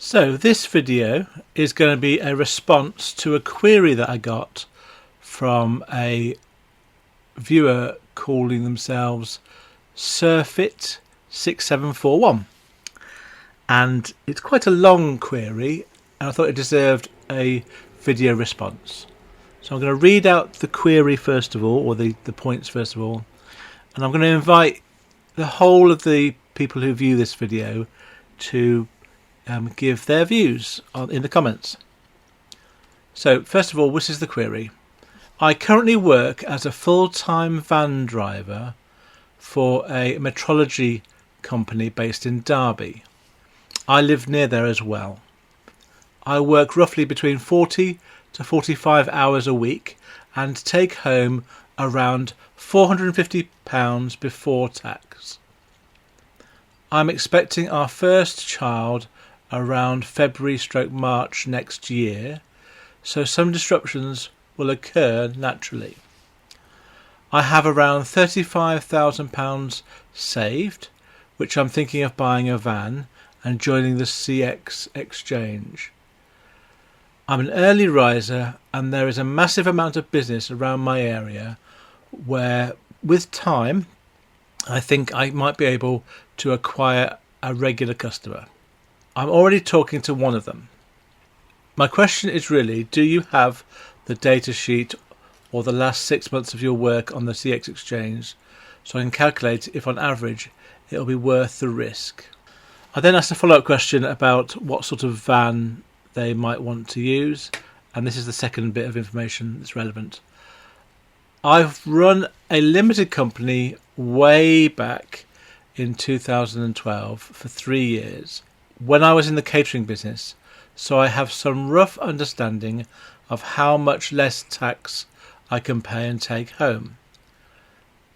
So this video is going to be a response to a query that I got from a viewer calling themselves Surfeit6741, and it's quite a long query and I thought it deserved a video response. So I'm going to read out the query first of all, or the points first of all, and I'm going to invite the whole of the people who view this video to give their views in the comments. So first of all, this is the query. I currently work as a full-time van driver for a metrology company based in Derby. I live near there as well. I work roughly between 40 to 45 hours a week and take home around £450 before tax. I'm expecting our first child around February/March next year, so some disruptions will occur naturally. I have around £35,000 saved, which I'm thinking of buying a van and joining the CX exchange. I'm an early riser and there is a massive amount of business around my area where, with time, I think I might be able to acquire a regular customer. I'm already talking to one of them. My question is really, do you have the data sheet or the last 6 months of your work on the CX exchange so I can calculate if on average it'll be worth the risk? I then asked a follow-up question about what sort of van they might want to use, and this is the second bit of information that's relevant. I've run a limited company way back in 2012 for 3 years when I was in the catering business, so I have some rough understanding of how much less tax I can pay and take home.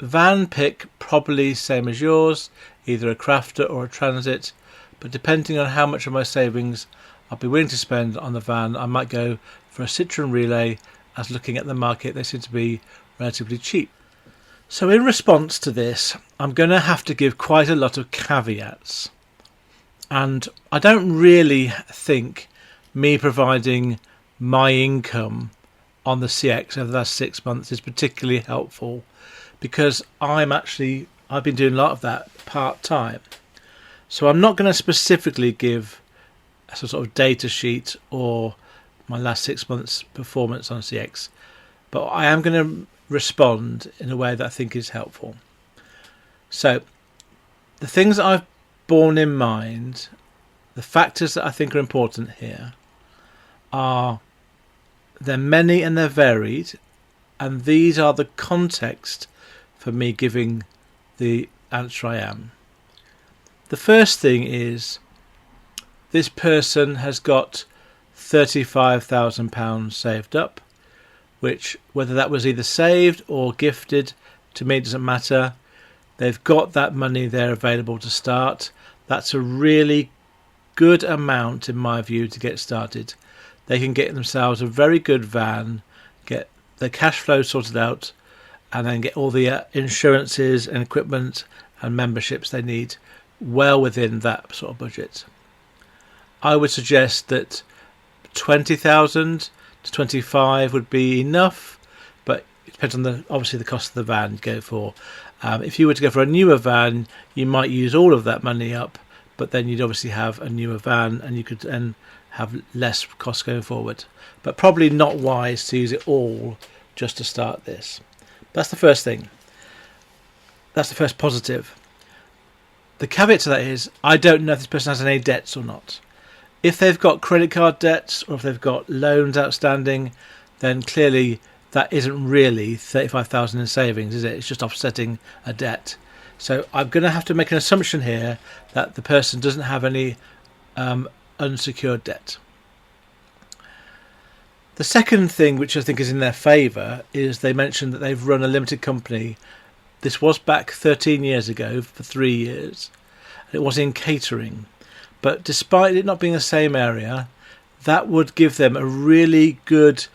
Van pick probably same as yours, either a crafter or a transit, but depending on how much of my savings I'll be willing to spend on the van, I might go for a Citroen Relay, as looking at the market they seem to be relatively cheap. So in response to this, I'm going to have to give quite a lot of caveats. And I don't really think me providing my income on the CX over the last 6 months is particularly helpful, because I've been doing a lot of that part-time. So I'm not going to specifically give a sort of data sheet or my last 6 months performance on CX, but I am going to respond in a way that I think is helpful. So the things that I've borne in mind, the factors that I think are important here are, they're many and they're varied, and these are the context for me giving the answer I am. The first thing is, this person has got £35,000 saved up, which, whether that was either saved or gifted, to me it doesn't matter. They've got that money there available to start. That's a really good amount, in my view, to get started. They can get themselves a very good van, get the cash flow sorted out, and then get all the insurances and equipment and memberships they need well within that sort of budget. I would suggest that 20,000 to 25 would be enough, but it depends on obviously the cost of the van you go for. If you were to go for a newer van, you might use all of that money up, but then you'd obviously have a newer van and you could then have less costs going forward. But probably not wise to use it all just to start this. That's the first thing. That's the first positive. The caveat to that is, I don't know if this person has any debts or not. If they've got credit card debts or if they've got loans outstanding, then clearly that isn't really 35,000 in savings, is it? It's just offsetting a debt. So I'm going to have to make an assumption here that the person doesn't have any unsecured debt. The second thing, which I think is in their favour, is they mentioned that they've run a limited company. This was back 13 years ago for 3 years. It was in catering. But despite it not being the same area, that would give them a really good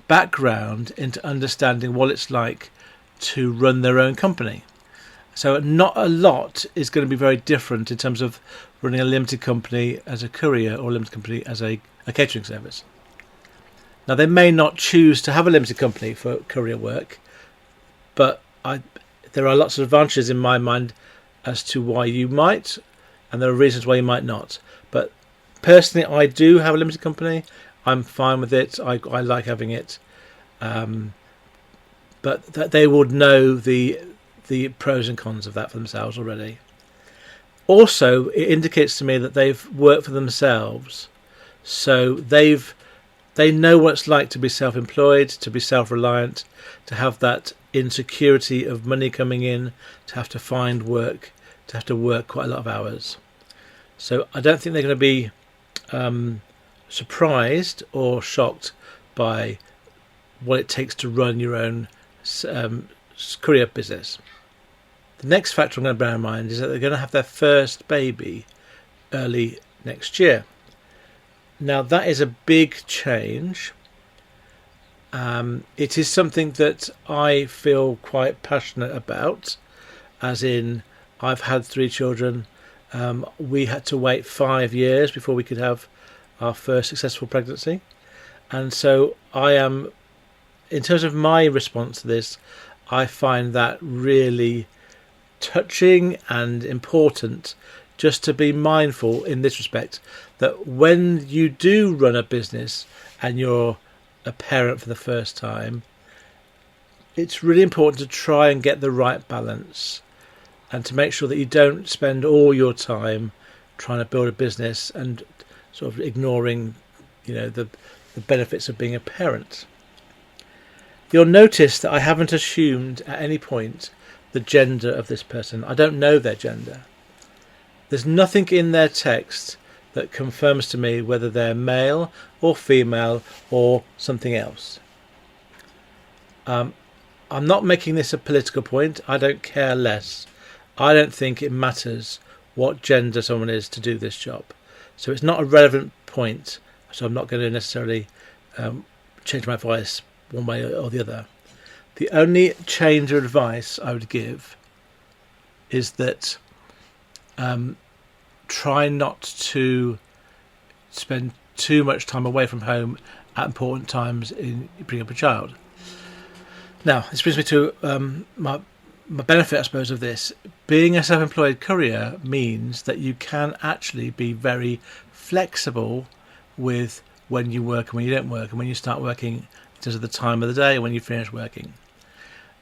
background into understanding what it's like to run their own company. So not a lot is going to be very different in terms of running a limited company as a courier or a limited company as a catering service. Now, they may not choose to have a limited company for courier work, but there are lots of advantages in my mind as to why you might, and there are reasons why you might not. But personally, I do have a limited company. I'm fine with it. I like having it. But they would know the pros and cons of that for themselves already. Also, it indicates to me that they've worked for themselves, so they know what it's like to be self-employed, to be self-reliant, to have that insecurity of money coming in, to have to find work, to have to work quite a lot of hours. So I don't think they're going to be surprised or shocked by what it takes to run your own courier business. The next factor I'm going to bear in mind is that they're going to have their first baby early next year. Now, that is a big change. It is something that I feel quite passionate about, as in I've had 3 children. We had to wait 5 years before we could have our first successful pregnancy. And so I am, in terms of my response to this, I find that really touching and important, just to be mindful in this respect that when you do run a business and you're a parent for the first time, it's really important to try and get the right balance and to make sure that you don't spend all your time trying to build a business and sort of ignoring, the benefits of being a parent. You'll notice that I haven't assumed at any point the gender of this person. I don't know their gender. There's nothing in their text that confirms to me whether they're male or female or something else. I'm not making this a political point. I don't care less. I don't think it matters what gender someone is to do this job. So it's not a relevant point. So I'm not going to necessarily change my advice one way or the other. The only change of advice I would give is that try not to spend too much time away from home at important times in bringing up a child. Now, this brings me to my benefit, I suppose, of this. Being a self-employed courier means that you can actually be very flexible with when you work and when you don't work, and when you start working in terms of the time of the day and when you finish working.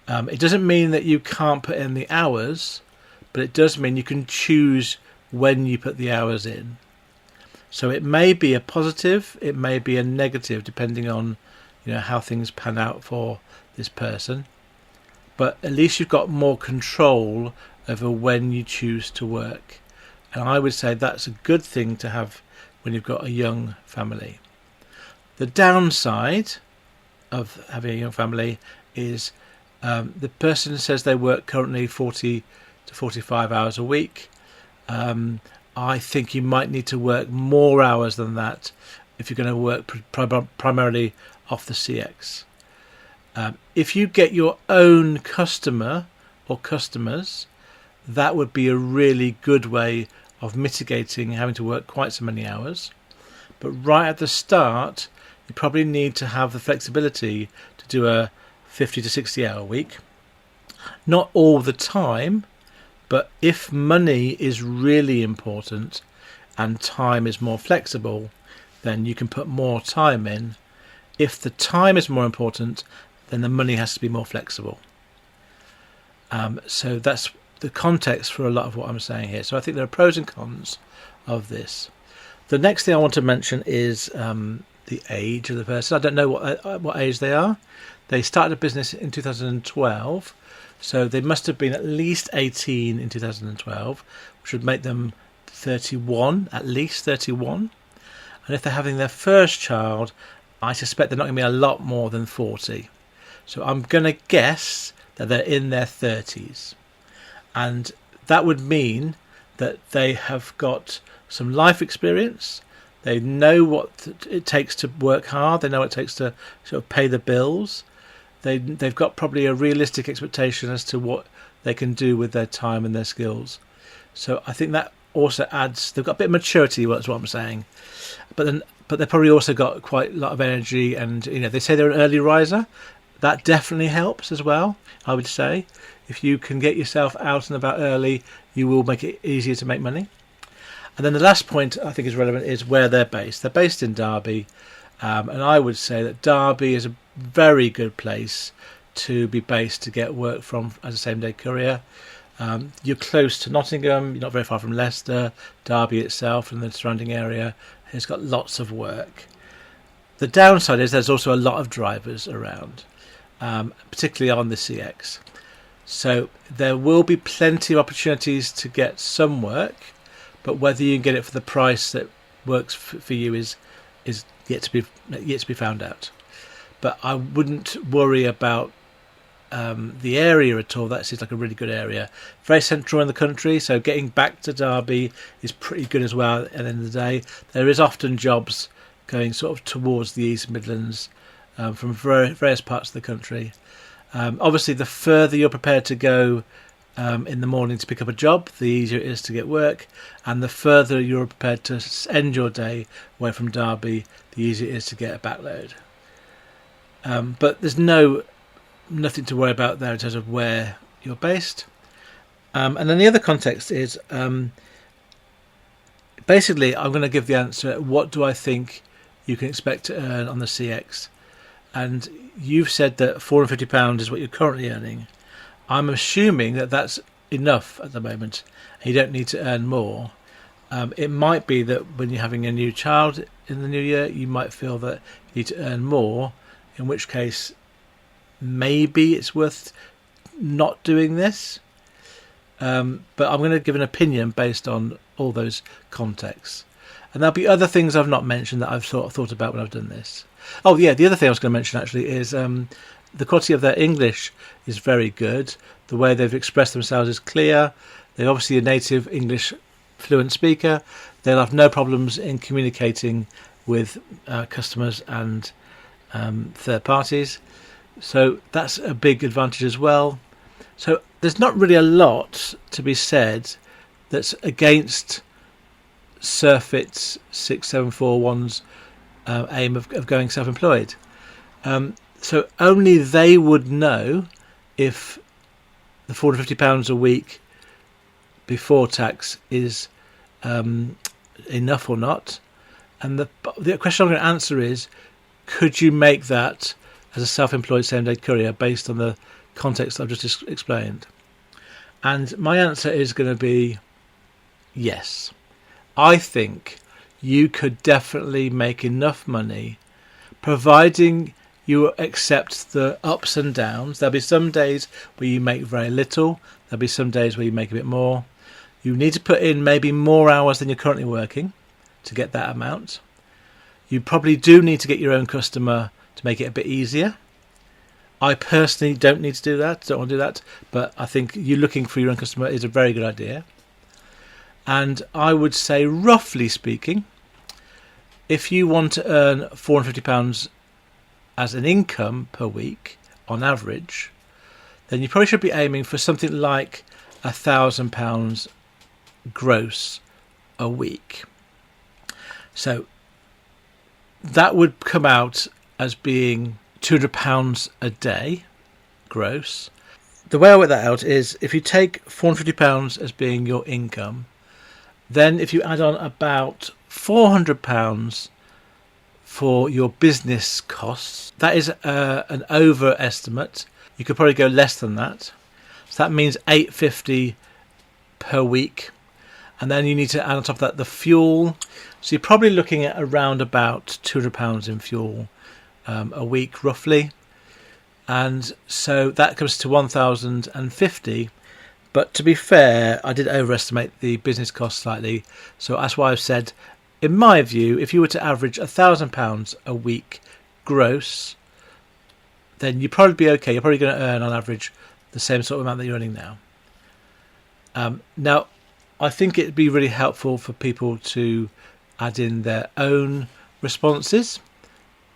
It doesn't mean that you can't put in the hours, but it does mean you can choose when you put the hours in. So it may be a positive, it may be a negative, depending on how things pan out for this person. But at least you've got more control over when you choose to work. And I would say that's a good thing to have when you've got a young family. The downside of having a young family is the person says they work currently 40 to 45 hours a week. I think you might need to work more hours than that if you're going to work primarily off the CX. If you get your own customer or customers, that would be a really good way of mitigating having to work quite so many hours. But right at the start, you probably need to have the flexibility to do a 50 to 60 hour week. Not all the time, but if money is really important and time is more flexible, then you can put more time in. If the time is more important, then the money has to be more flexible. So that's the context for a lot of what I'm saying here. So I think there are pros and cons of this. The next thing I want to mention is the age of the person. I don't know what age they are. They started a business in 2012, so they must have been at least 18 in 2012, which would make them 31, at least 31. And if they're having their first child, I suspect they're not going to be a lot more than 40. So I'm going to guess that they're in their 30s. And that would mean that they have got some life experience. They know what it takes to work hard. They know what it takes to sort of pay the bills. They've got probably a realistic expectation as to what they can do with their time and their skills. So I think that also adds, they've got a bit of maturity, that's what I'm saying. But they've probably also got quite a lot of energy, and they say they're an early riser. That definitely helps as well, I would say. If you can get yourself out and about early, you will make it easier to make money. And then the last point I think is relevant is where they're based. They're based in Derby, and I would say that Derby is a very good place to be based to get work from as a same-day courier. You're close to Nottingham, you're not very far from Leicester. Derby itself and the surrounding area has got lots of work. The downside is there's also a lot of drivers around, particularly on the CX. So there will be plenty of opportunities to get some work, but whether you can get it for the price that works for you is yet to be found out. But I wouldn't worry about the area at all. That seems like a really good area, very central in the country, so getting back to Derby is pretty good as well. At the end of the day, there is often jobs going sort of towards the East Midlands from various parts of the country. Obviously, the further you're prepared to go in the morning to pick up a job, the easier it is to get work, and the further you're prepared to end your day away from Derby, the easier it is to get a backload. But there's nothing to worry about there in terms of where you're based. And then the other context is basically I'm going to give the answer, what do I think you can expect to earn on the CX? And you've said that £450 is what you're currently earning. I'm assuming that that's enough at the moment and you don't need to earn more. It might be that when you're having a new child in the new year, you might feel that you need to earn more, in which case maybe it's worth not doing this. But I'm going to give an opinion based on all those contexts. And there'll be other things I've not mentioned that I've thought about when I've done this. Oh yeah, the other thing I was going to mention actually is the quality of their English is very good. The way they've expressed themselves is clear. They're obviously a native English fluent speaker. They'll have no problems in communicating with customers and third parties. So that's a big advantage as well. So there's not really a lot to be said that's against Surfeit6741's aim of going self-employed. So only they would know if the £450 a week before tax is enough or not. And the question I'm going to answer is, could you make that as a self-employed same-day courier based on the context I've just explained? And my answer is going to be yes. I think you could definitely make enough money, providing you accept the ups and downs. There'll be some days where you make very little. There'll be some days where you make a bit more. You need to put in maybe more hours than you're currently working to get that amount. You probably do need to get your own customer to make it a bit easier. I personally don't need to do that, don't want to do that, but I think you looking for your own customer is a very good idea. And I would say, roughly speaking, if you want to earn £450 as an income per week on average, then you probably should be aiming for something like £1,000 gross a week. So that would come out as being £200 a day gross. The way I work that out is, if you take £450 as being your income, then if you add on about £400 for your business costs, that is an overestimate. You could probably go less than that. So that means £850 per week. And then you need to add on top of that the fuel. So you're probably looking at around about £200 in fuel a week, roughly. And so that comes to £1,050. But to be fair, I did overestimate the business cost slightly. So that's why I've said, in my view, if you were to average £1,000 a week gross, then you'd probably be okay. You're probably going to earn on average the same sort of amount that you're earning now. Now, I think it'd be really helpful for people to add in their own responses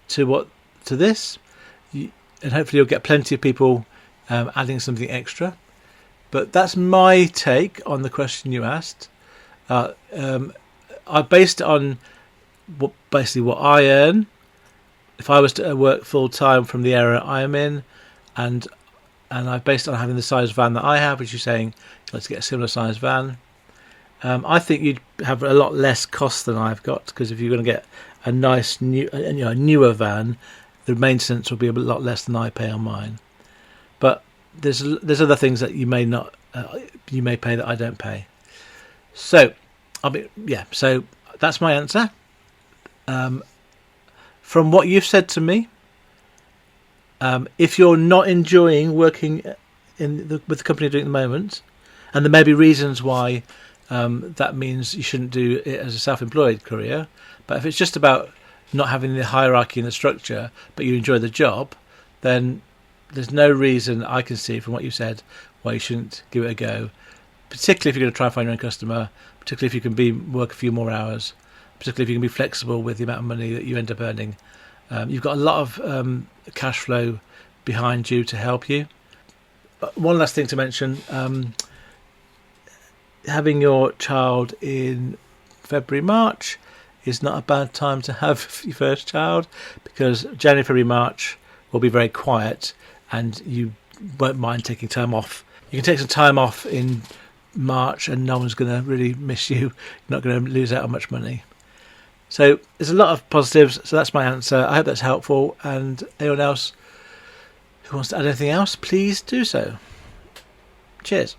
to this, and hopefully you'll get plenty of people adding something extra. But that's my take on the question you asked. I based it on basically what I earn. If I was to work full time from the area I am in, and I've based it on having the size van that I have, which you're saying let's get a similar size van. I think you'd have a lot less cost than I've got, because if you're going to get a nice new, a newer van, the maintenance will be a lot less than I pay on mine. But there's other things that you may not you may pay that I don't pay. So So that's my answer. From what you've said to me, if you're not enjoying working with the company you're doing at the moment, and there may be reasons why. That means you shouldn't do it as a self-employed career. But if it's just about not having the hierarchy and the structure, but you enjoy the job, then there's no reason I can see from what you said why you shouldn't give it a go. Particularly if you're going to try and find your own customer, particularly if you can work a few more hours, particularly if you can be flexible with the amount of money that you end up earning. You've got a lot of cash flow behind you to help you. But one last thing to mention. Having your child in February, March is not a bad time to have your first child, because January, February, March will be very quiet and you won't mind taking time off. You can take some time off in March and no one's going to really miss you. You're not going to lose out on much money. So there's a lot of positives. So that's my answer. I hope that's helpful. And anyone else who wants to add anything else, please do so. Cheers.